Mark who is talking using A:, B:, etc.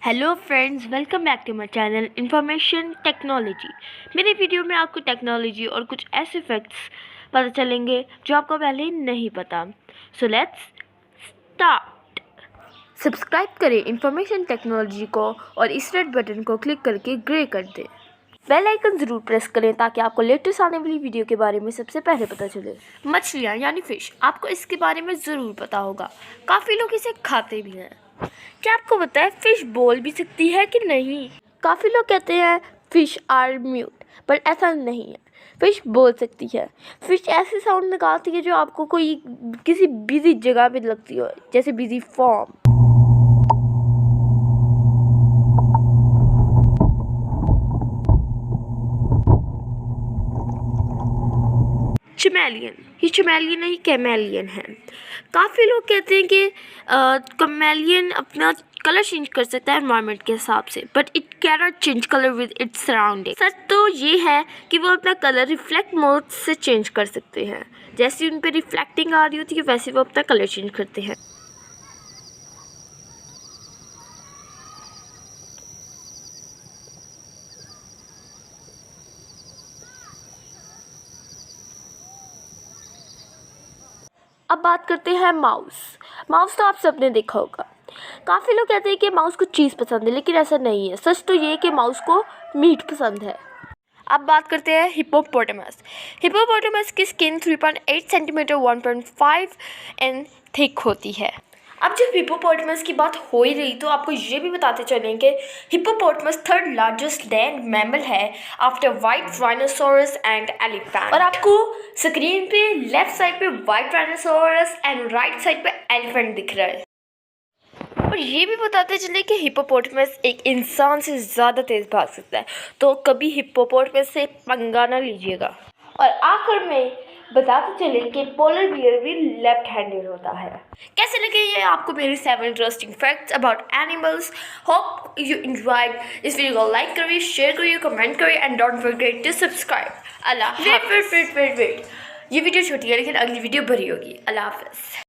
A: Hello friends, welcome back to my channel information technology. मेरे video में आपको technology और कुछ ऐसे फैक्ट्स पता चलेंगे जो आपको पहले नहीं पता। So let's start. सब्सक्राइब करें इंफॉर्मेशन टेक्नोलॉजी को और इस रेड बटन को क्लिक करके ग्रे कर दें। बेल आइकन ज़रूर प्रेस करें ताकि आपको लेटेस्ट आने वाली वीडियो के बारे में सबसे पहले पता चले। मछलियाँ यानी फ़िश, आपको इसके बारे में ज़रूर पता होगा। काफ़ी लोग इसे खाते भी हैं। क्या आपको पता है फ़िश बोल भी सकती है कि नहीं? काफ़ी लोग कहते हैं फ़िश आर म्यूट, पर ऐसा नहीं है। फ़िश बोल सकती है। फ़िश ऐसे साउंड निकालती है जो आपको कोई किसी बिजी जगह पे लगती हो, जैसे बिजी फॉर्म। चमैलियन, ये चमैलियन नहीं कैमेलियन है। काफ़ी लोग कहते हैं कि कैमेलियन अपना कलर चेंज कर सकता है एनवायरनमेंट के हिसाब से, but it can not change colour with its surrounding. सच तो ये है कि वो अपना कलर रिफ्लेक्ट मोड से चेंज कर सकते हैं। जैसे उन पर रिफ्लेक्टिंग आ रही होती है वैसे वो अपना कलर चेंज करते हैं। अब बात करते हैं माउस। माउस तो आप सबने देखा होगा। काफ़ी लोग कहते हैं कि माउस को चीज़ पसंद है, लेकिन ऐसा नहीं है। सच तो ये है कि माउस को मीट पसंद है। अब बात करते हैं हिप्पोपोटामस। हिप्पोपोटामस की स्किन 3.8 सेंटीमीटर 1.5 इंच थिक होती है। अब जब हिप्पोपोटामस की बात हो ही रही तो आपको ये भी बताते चलें कि hippopotamus third largest land mammal है after white rhinoceros and elephant. और आपको स्क्रीन पे लेफ्ट साइड पे white rhinoceros and right side पे एलिफेंट दिख रहा है। और ये भी बताते चले कि हिप्पोपोटामस एक इंसान से ज़्यादा तेज़ भाग सकता है, तो कभी हिप्पोपोटामस से पंगा ना लीजिएगा। और आखिर में बताते चले कि पोलर बियर भी लेफ्ट हैंडेड होता है। कैसे लगे ये आपको मेरी 7 interesting facts about animals? Hope you enjoyed इस वीडियो को। लाइक करिए, शेयर करिए, कमेंट करिए and don't forget to subscribe. अल्लाह हाफ़िज़। वेट, ये वीडियो छोटी है लेकिन अगली वीडियो बड़ी होगी। अल्लाह हाफ़िज़।